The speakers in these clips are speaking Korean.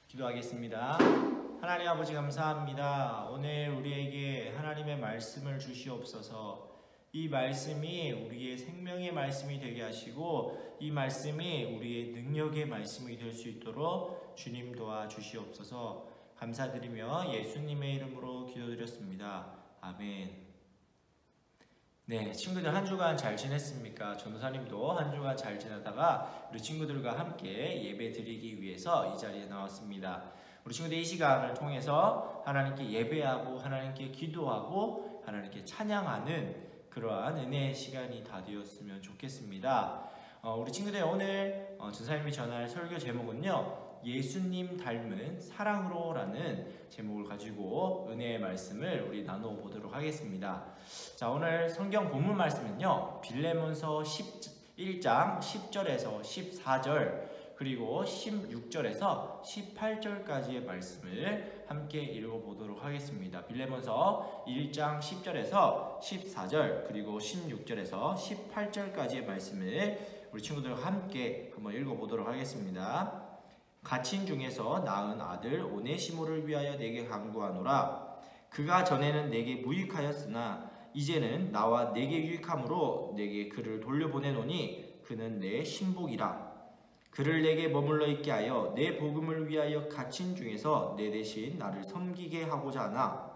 기도하겠습니다. 하나님 아버지 감사합니다. 오늘 우리에게 하나님의 말씀을 주시옵소서. 이 말씀이 우리의 생명의 말씀이 되게 하시고 이 말씀이 우리의 능력의 말씀이 될 수 있도록 주님 도와주시옵소서. 감사드리며 예수님의 이름으로 기도드렸습니다. 아멘. 네, 친구들 한 주간 잘 지냈습니까? 전도사님도 한 주간 잘 지내다가 우리 친구들과 함께 예배 드리기 위해서 이 자리에 나왔습니다. 우리 친구들 이 시간을 통해서 하나님께 예배하고 하나님께 기도하고 하나님께 찬양하는 그러한 은혜의 시간이 다 되었으면 좋겠습니다. 우리 친구들 오늘 전사님이 전할 설교 제목은요, 예수님 닮은 사랑으로 라는 제목을 가지고 은혜의 말씀을 우리 나눠보도록 하겠습니다. 자, 오늘 성경 본문 말씀은요, 빌레몬서 1장 10절에서 14절 그리고 16절에서 18절까지의 말씀을 함께 읽어보도록 하겠습니다. 빌레몬서 1장 10절에서 14절 그리고 16절에서 18절까지의 말씀을 우리 친구들과 함께 한번 읽어보도록 하겠습니다. 갇힌 중에서 낳은 아들 오네시모를 위하여 내게 간구하노라. 그가 전에는 내게 무익하였으나 이제는 나와 내게 유익함으로 내게 그를 돌려보내노니 그는 내 신복이라. 그를 내게 머물러 있게 하여 내 복음을 위하여 갇힌 중에서 내 대신 나를 섬기게 하고자 하나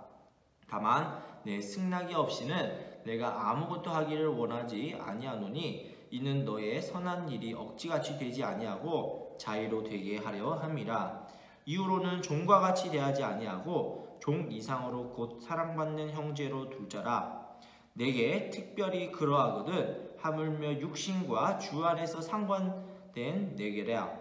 다만 내 승낙이 없이는 내가 아무것도 하기를 원하지 아니하노니 이는 너의 선한 일이 억지같이 되지 아니하고 자의로 되게 하려 함이라. 이후로는 종과 같이 대하지 아니하고 종 이상으로 곧 사랑받는 형제로 둘 자라. 내게 특별히 그러하거든 하물며 육신과 주 안에서 상관된 내게라.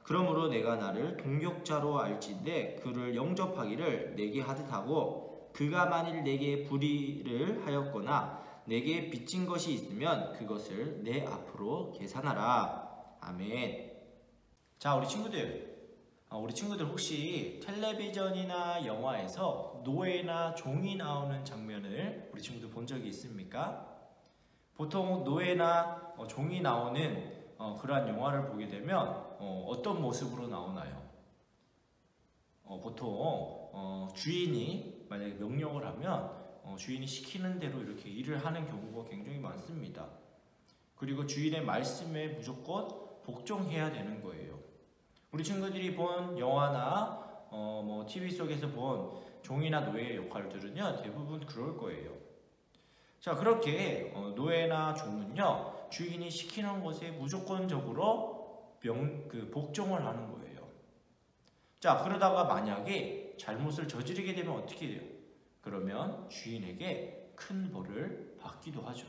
그러므로 내가 나를 동역자로 알진대 그를 영접하기를 내게 하듯하고 그가 만일 내게 불의를 하였거나 내게 빚진 것이 있으면 그것을 내 앞으로 계산하라. 아멘. 자, 우리 친구들 혹시 텔레비전이나 영화에서 노예나 종이 나오는 장면을 우리 친구들 본 적이 있습니까? 보통 노예나 종이 나오는 그러한 영화를 보게 되면 어떤 모습으로 나오나요? 보통 주인이 만약에 명령을 하면 주인이 시키는 대로 이렇게 일을 하는 경우가 굉장히 많습니다. 그리고 주인의 말씀에 무조건 복종해야 되는 거예요. 우리 친구들이 본 영화나 TV 속에서 본 종이나 노예의 역할들은요, 대부분 그럴 거예요. 자, 그렇게 노예나 종은요, 주인이 시키는 것에 무조건적으로 복종을 하는 거예요. 자, 그러다가 만약에 잘못을 저지르게 되면 어떻게 돼요? 그러면 주인에게 큰 벌을 받기도 하죠.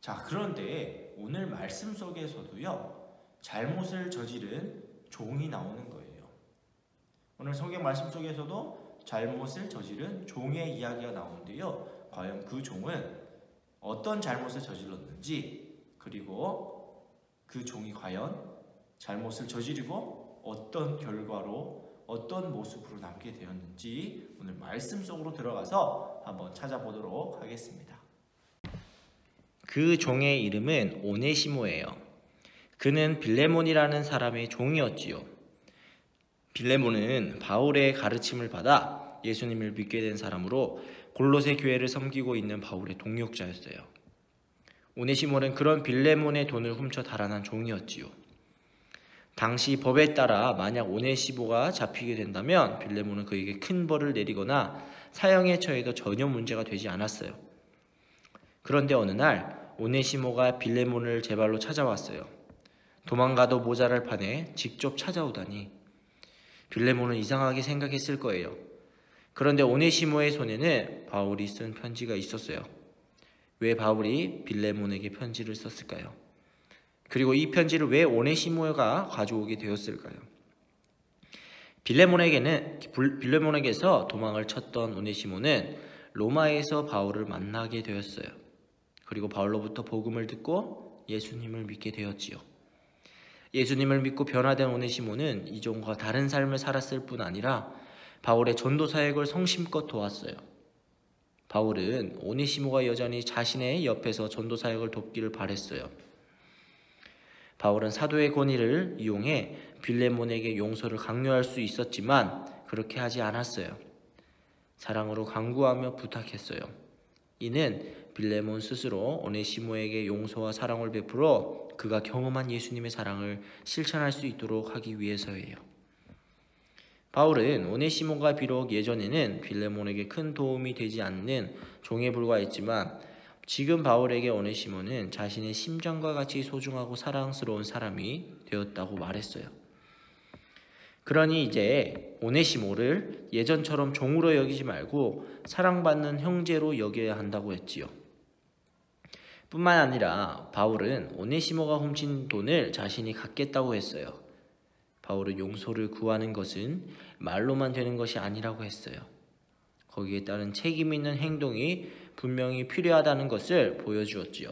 자, 그런데 오늘 말씀 속에서도요, 잘못을 저지른 종이 나오는 거예요. 오늘 성경 말씀 속에서도 잘못을 저지른 종의 이야기가 나오는데요, 과연 그 종은 어떤 잘못을 저질렀는지, 그리고 그 종이 과연 잘못을 저지르고 어떤 결과로 어떤 모습으로 남게 되었는지 오늘 말씀 속으로 들어가서 한번 찾아보도록 하겠습니다. 그 종의 이름은 오네시모예요. 그는 빌레몬이라는 사람의 종이었지요. 빌레몬은 바울의 가르침을 받아 예수님을 믿게 된 사람으로 골로새 교회를 섬기고 있는 바울의 동역자였어요. 오네시모는 그런 빌레몬의 돈을 훔쳐 달아난 종이었지요. 당시 법에 따라 만약 오네시모가 잡히게 된다면 빌레몬은 그에게 큰 벌을 내리거나 사형에 처해도 전혀 문제가 되지 않았어요. 그런데 어느 날 오네시모가 빌레몬을 제 발로 찾아왔어요. 도망가도 모자랄 판에 직접 찾아오다니. 빌레몬은 이상하게 생각했을 거예요. 그런데 오네시모의 손에는 바울이 쓴 편지가 있었어요. 왜 바울이 빌레몬에게 편지를 썼을까요? 그리고 이 편지를 왜 오네시모가 가져오게 되었을까요? 빌레몬에게서 도망을 쳤던 오네시모는 로마에서 바울을 만나게 되었어요. 그리고 바울로부터 복음을 듣고 예수님을 믿게 되었지요. 예수님을 믿고 변화된 오네시모는 이 종과 다른 삶을 살았을 뿐 아니라 바울의 전도 사역을 성심껏 도왔어요. 바울은 오네시모가 여전히 자신의 옆에서 전도 사역을 돕기를 바랬어요. 바울은 사도의 권위를 이용해 빌레몬에게 용서를 강요할 수 있었지만 그렇게 하지 않았어요. 사랑으로 간구하며 부탁했어요. 이는 빌레몬 스스로 오네시모에게 용서와 사랑을 베풀어 그가 경험한 예수님의 사랑을 실천할 수 있도록 하기 위해서예요. 바울은 오네시모가 비록 예전에는 빌레몬에게 큰 도움이 되지 않는 종에 불과했지만 지금 바울에게 오네시모는 자신의 심장과 같이 소중하고 사랑스러운 사람이 되었다고 말했어요. 그러니 이제 오네시모를 예전처럼 종으로 여기지 말고 사랑받는 형제로 여겨야 한다고 했지요. 뿐만 아니라 바울은 오네시모가 훔친 돈을 자신이 갖겠다고 했어요. 바울은 용서를 구하는 것은 말로만 되는 것이 아니라고 했어요. 거기에 따른 책임 있는 행동이 분명히 필요하다는 것을 보여주었지요.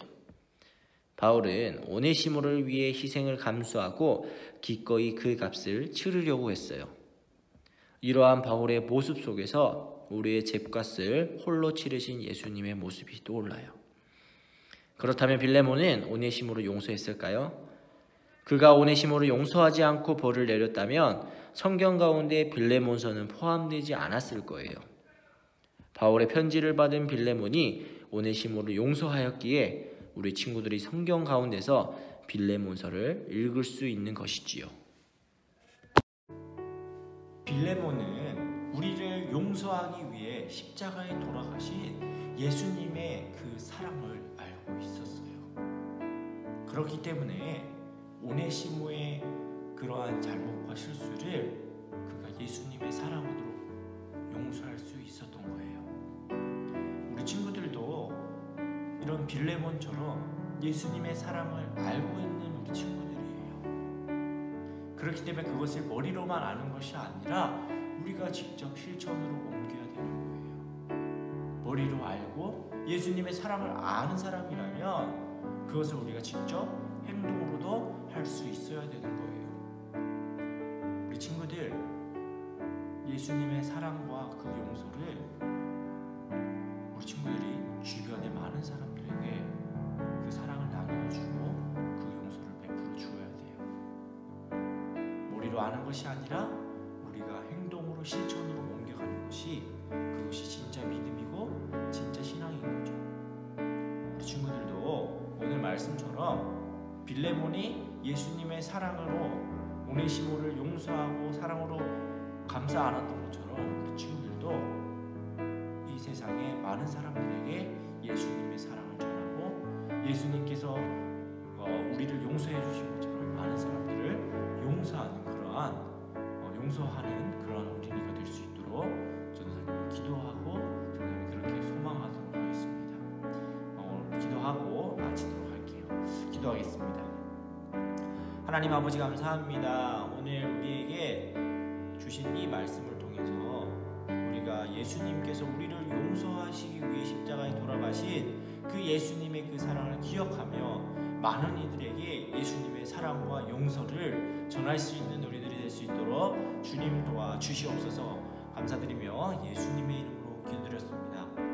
바울은 오네시모를 위해 희생을 감수하고 기꺼이 그 값을 치르려고 했어요. 이러한 바울의 모습 속에서 우리의 죗값을 홀로 치르신 예수님의 모습이 떠올라요. 그렇다면 빌레몬은 오네시모를 용서했을까요? 그가 오네시모를 용서하지 않고 벌을 내렸다면 성경 가운데 빌레몬서는 포함되지 않았을 거예요. 바울의 편지를 받은 빌레몬이 오네시모를 용서하였기에 우리 친구들이 성경 가운데서 빌레몬서를 읽을 수 있는 것이지요. 빌레몬은 우리를 용서하기 위해 십자가에 돌아가신 예수님의 그 사랑을 알고 있었어요. 그렇기 때문에 오네시모의 그러한 잘못과 실수를 그가 예수님의 사랑으로 용서할 수 있었던 거예요. 우리 친구들도 이런 빌레몬처럼 예수님의 사랑을 알고 있는 우리 친구들이에요. 그렇기 때문에 그것을 머리로만 아는 것이 아니라 우리가 직접 실천으로 옮겨야 되는 거예요. 머리로 알고 예수님의 사랑을 아는 사람이라면 그것을 우리가 직접 행동으로도 할 수 있어야 되는 거예요. 우리 친구들, 예수님의 사랑과 그 용서를 우리 친구들이 주변의 많은 사람들에게 그 사랑을 나누어주고 그 용서를 베풀어 주어야 돼요. 머리로 아는 것이 아니라 우리가 행동으로 실천으로 옮겨가는 것이 그것이 진짜 믿음이고 진짜 신앙인 거죠. 우리 친구들도 오늘 말씀처럼 빌레몬이 예수님의 사랑으로 오네시모를 용서하고 사랑으로 감싸 안았던 것처럼 우리 친구들도 이 세상에 많은 사람들에게 예수님의 사랑을 전하고 예수님께서 우리를 용서해 주신 것처럼 많은 사람들을 용서하는 그러한 어린이가 될 수 있도록 저는 기도하고 저는 그렇게 소망하도록 하겠습니다. 오늘 기도하고 마치도록 할게요. 기도하겠습니다. 하나님 아버지 감사합니다. 오늘 우리에게 주신 이 말씀을 통해서 우리가 예수님께서 우리를 용서하시기 위해 십자가에 돌아가신 그 예수님의 그 사랑을 기억하며 많은 이들에게 예수님의 사랑과 용서를 전할 수 있는 우리들이 될 수 있도록 주님 도와 주시옵소서. 감사드리며 예수님의 이름으로 기도드렸습니다.